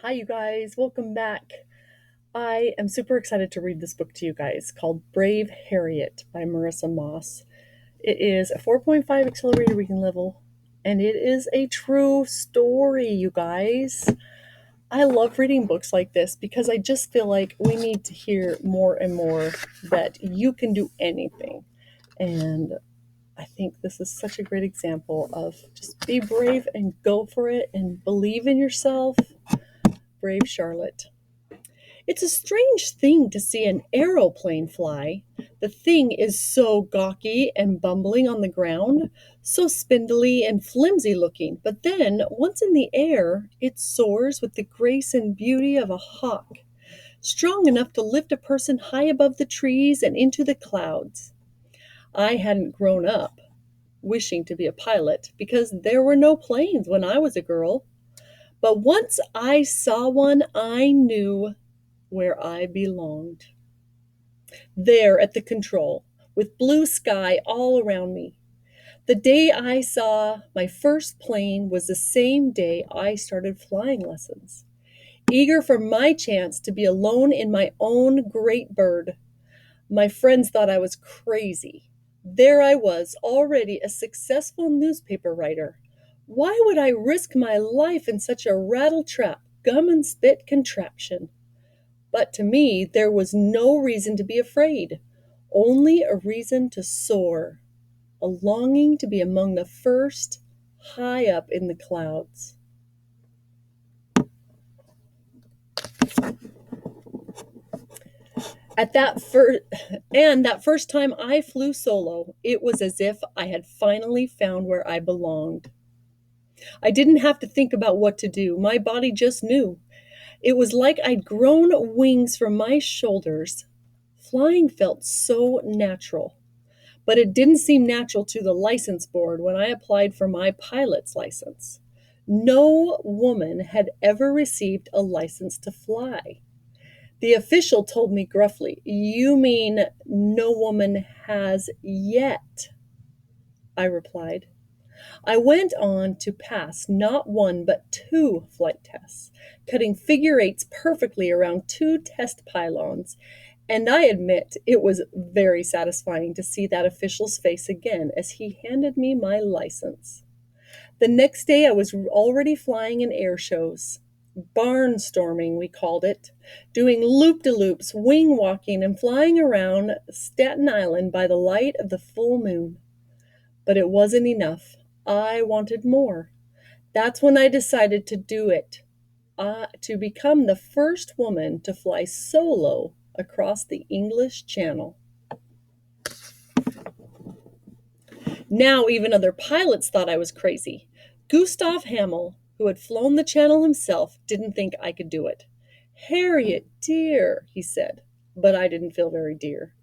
Hi, you guys. Welcome back. I am super excited to read this book to you guys called Brave Harriet by Marissa Moss. It is a 4.5 accelerated reading level, and it is a true story, you guys. I love reading books like this because I just feel like we need to hear more and more that you can do anything. And I think this is such a great example of just be brave and go for it and believe in yourself. Brave Charlotte. It's a strange thing to see an aeroplane fly. The thing is so gawky and bumbling on the ground, so spindly and flimsy looking, but then, once in the air, it soars with the grace and beauty of a hawk, strong enough to lift a person high above the trees and into the clouds. I hadn't grown up wishing to be a pilot because there were no planes when I was a girl. But once I saw one, I knew where I belonged. There at the control, with blue sky all around me. The day I saw my first plane was the same day I started flying lessons, eager for my chance to be alone in my own great bird. My friends thought I was crazy. There I was, already a successful newspaper writer. Why would I risk my life in such a rattle-trap, gum and spit contraption? But to me, there was no reason to be afraid, only a reason to soar, a longing to be among the first, high up in the clouds. At that first, and that first time I flew solo, it was as if I had finally found where I belonged. I didn't have to think about what to do. My body just knew. It was like I'd grown wings from my shoulders. Flying felt so natural. But it didn't seem natural to the license board when I applied for my pilot's license. No woman had ever received a license to fly. The official told me gruffly, "You mean no woman has yet?" I replied. I went on to pass not one but two flight tests, cutting figure eights perfectly around two test pylons, and I admit it was very satisfying to see that official's face again as he handed me my license. The next day I was already flying in air shows. Barnstorming, we called it, doing loop-de-loops, wing walking, and flying around Staten Island by the light of the full moon. But it wasn't enough. I wanted more. That's when I decided to do it, to become the first woman to fly solo across the English Channel. Now even other pilots thought I was crazy. Gustav Hamel, who had flown the Channel himself, didn't think I could do it. "Harriet, dear," he said, but I didn't feel very dear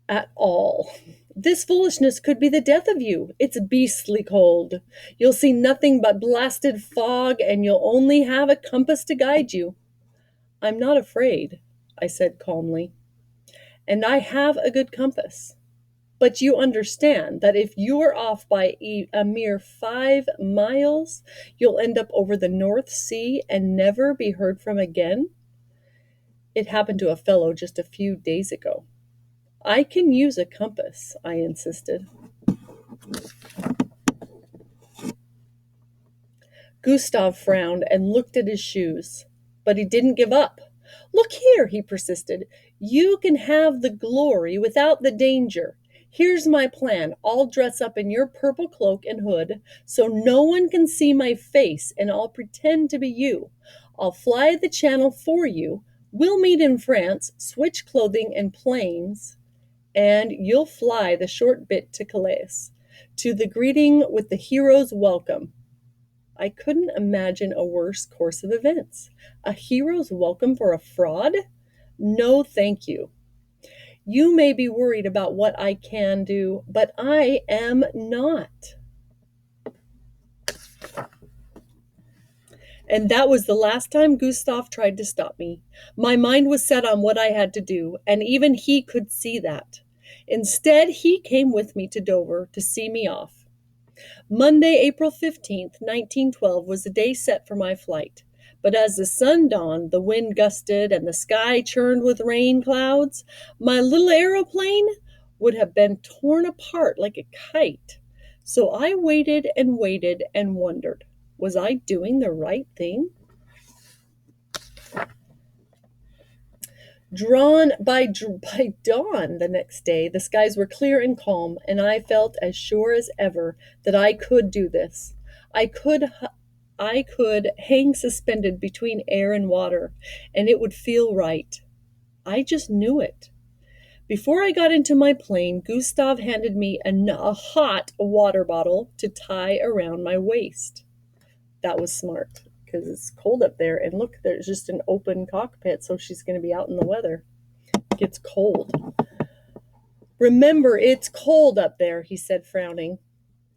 at all. "This foolishness could be the death of you. It's beastly cold. You'll see nothing but blasted fog, and you'll only have a compass to guide you." "I'm not afraid," I said calmly, "and I have a good compass. But you understand that if you're off by a mere 5 miles, you'll end up over the North Sea and never be heard from again?" It happened to a fellow just a few days ago. "I can use a compass," I insisted. Gustav frowned and looked at his shoes, but he didn't give up. "Look here," he persisted. "You can have the glory without the danger. Here's my plan. I'll dress up in your purple cloak and hood so no one can see my face, and I'll pretend to be you. I'll fly the Channel for you. We'll meet in France, switch clothing and planes, and you'll fly the short bit to Calais, to the greeting with the hero's welcome." I couldn't imagine a worse course of events. A hero's welcome for a fraud? No, thank you. You may be worried about what I can do, but I am not. And that was the last time Gustav tried to stop me. My mind was set on what I had to do, and even he could see that. Instead, he came with me to Dover to see me off. Monday, April 15th, 1912 was the day set for my flight. But as the sun dawned, the wind gusted, and the sky churned with rain clouds, my little aeroplane would have been torn apart like a kite. So I waited and waited and wondered, was I doing the right thing? Drawn by dawn the next day, the skies were clear and calm, and I felt as sure as ever that I could do this. I could I could hang suspended between air and water, and it would feel right. I just knew it. Before I got into my plane, Gustav handed me a hot water bottle to tie around my waist. That was smart because it's cold up there, and look, there's just an open cockpit, so she's going to be out in the weather. It gets cold. Remember, it's cold up there, he said, frowning.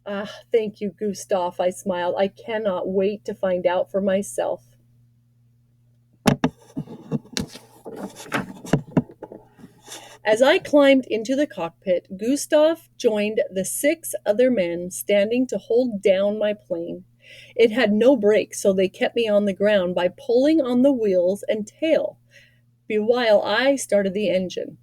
Ah, thank you, Gustav, I smiled. I cannot wait to find out for myself. As I climbed into the cockpit, Gustav joined the 6 other men standing to hold down my plane. It had no brakes, so they kept me on the ground by pulling on the wheels and tail while I started the engine.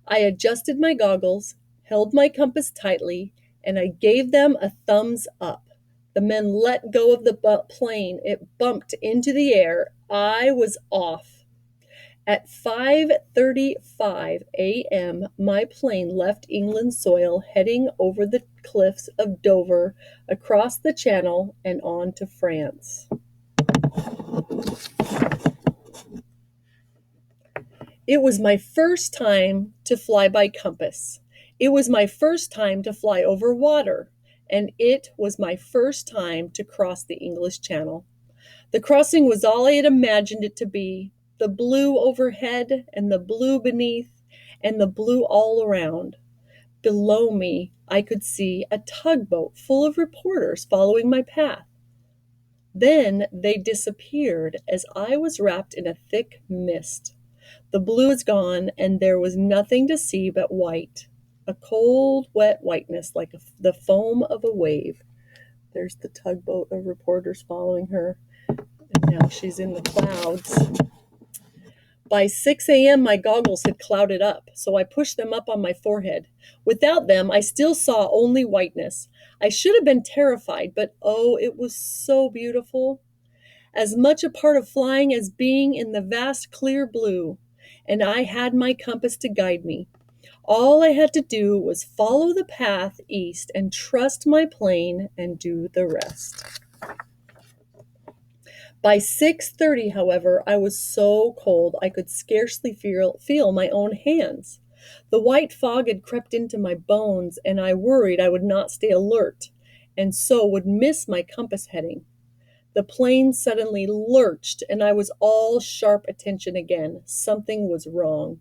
I adjusted my goggles, held my compass tightly, and I gave them a thumbs up. The men let go of the plane. It bumped into the air. I was off. At 5:35 a.m., my plane left England's soil, heading over the cliffs of Dover, across the Channel, and on to France. It was my first time to fly by compass. It was my first time to fly over water, and it was my first time to cross the English Channel. The crossing was all I had imagined it to be, the blue overhead and the blue beneath and the blue all around. Below me, I could see a tugboat full of reporters following my path. Then they disappeared as I was wrapped in a thick mist. The blue was gone, and there was nothing to see but white, a cold, wet whiteness like the foam of a wave. There's the tugboat of reporters following her, and now she's in the clouds. By 6 a.m., my goggles had clouded up, so I pushed them up on my forehead. Without them, I still saw only whiteness. I should have been terrified, but oh, it was so beautiful. As much a part of flying as being in the vast clear blue, and I had my compass to guide me. All I had to do was follow the path east and trust my plane and do the rest. By 6:30, however, I was so cold I could scarcely feel my own hands. The white fog had crept into my bones, and I worried I would not stay alert, and so would miss my compass heading. The plane suddenly lurched, and I was all sharp attention again. Something was wrong.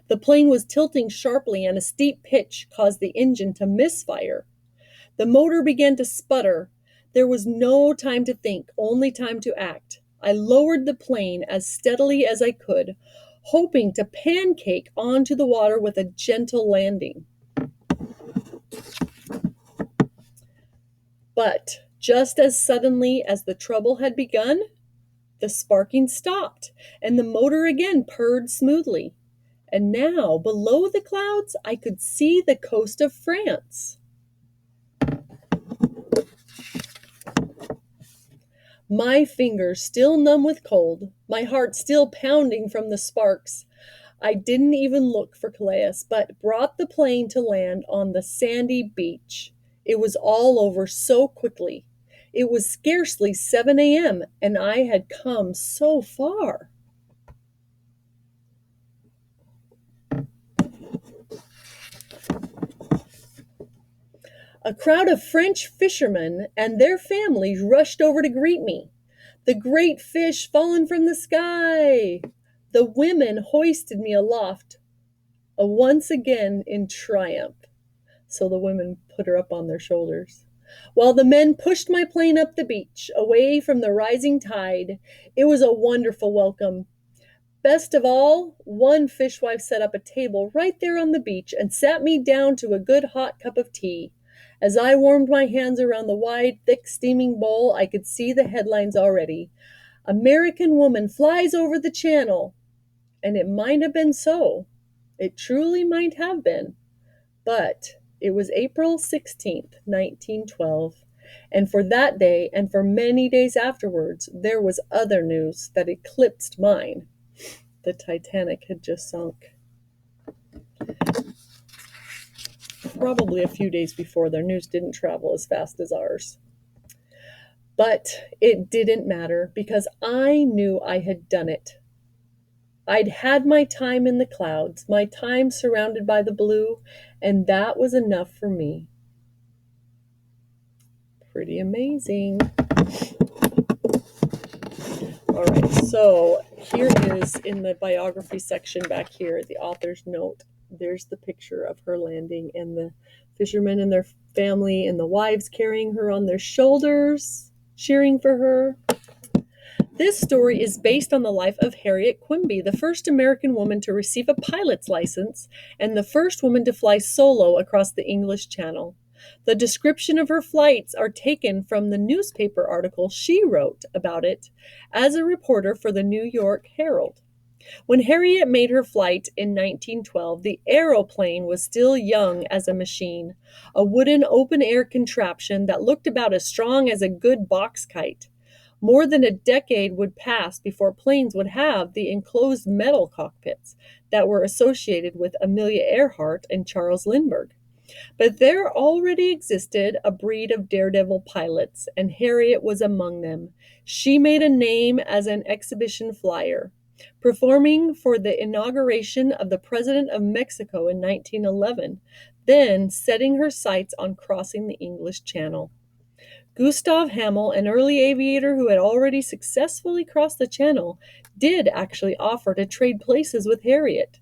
The plane was tilting sharply, and a steep pitch caused the engine to misfire. The motor began to sputter. There was no time to think, only time to act. I lowered the plane as steadily as I could, hoping to pancake onto the water with a gentle landing. But just as suddenly as the trouble had begun, the sparking stopped, and the motor again purred smoothly. And now, below the clouds, I could see the coast of France. My fingers still numb with cold, my heart still pounding from the sparks, I didn't even look for Calais, but brought the plane to land on the sandy beach. It was all over so quickly. It was scarcely 7 a.m., and I had come so far. A crowd of French fishermen and their families rushed over to greet me. The great fish fallen from the sky! The women hoisted me aloft, once again in triumph. So the women put her up on their shoulders. While the men pushed my plane up the beach, away from the rising tide, it was a wonderful welcome. Best of all, one fishwife set up a table right there on the beach and sat me down to a good hot cup of tea. As I warmed my hands around the wide, thick, steaming bowl, I could see the headlines already. American woman flies over the channel. And it might have been so. It truly might have been. But it was April 16th, 1912, and for that day and for many days afterwards, there was other news that eclipsed mine. The Titanic had just sunk. Probably a few days before, their news didn't travel as fast as ours. But it didn't matter because I knew I had done it. I'd had my time in the clouds, my time surrounded by the blue, and that was enough for me. Pretty amazing. All right, so here is in the biography section back here, the author's note. There's the picture of her landing and the fishermen and their family and the wives carrying her on their shoulders, cheering for her. This story is based on the life of Harriet Quimby, the first American woman to receive a pilot's license and the first woman to fly solo across the English Channel. The description of her flights are taken from the newspaper article she wrote about it as a reporter for the New York Herald. When Harriet made her flight in 1912, the aeroplane was still young as a machine, a wooden open-air contraption that looked about as strong as a good box kite. More than a decade would pass before planes would have the enclosed metal cockpits that were associated with Amelia Earhart and Charles Lindbergh. But there already existed a breed of daredevil pilots, and Harriet was among them. She made a name as an exhibition flyer, performing for the inauguration of the President of Mexico in 1911, then setting her sights on crossing the English Channel. Gustav Hamel, an early aviator who had already successfully crossed the Channel, did actually offer to trade places with Harriet.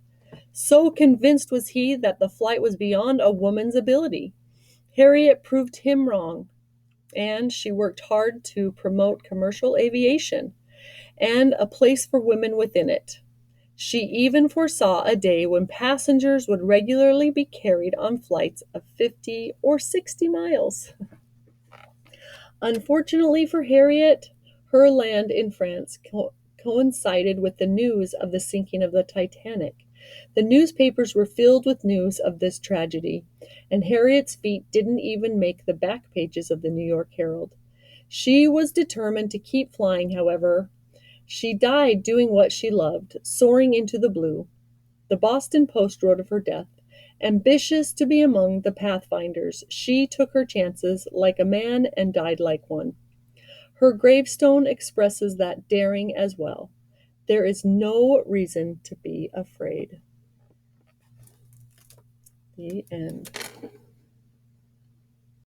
So convinced was he that the flight was beyond a woman's ability. Harriet proved him wrong, and she worked hard to promote commercial aviation and a place for women within it. She even foresaw a day when passengers would regularly be carried on flights of 50 or 60 miles. Unfortunately for Harriet, her land in France coincided with the news of the sinking of the Titanic. The newspapers were filled with news of this tragedy, and Harriet's feet didn't even make the back pages of the New York Herald. She was determined to keep flying, however. She died doing what she loved, soaring into the blue. The Boston Post wrote of her death. Ambitious to be among the pathfinders, she took her chances like a man and died like one. Her gravestone expresses that daring as well. There is no reason to be afraid. The end.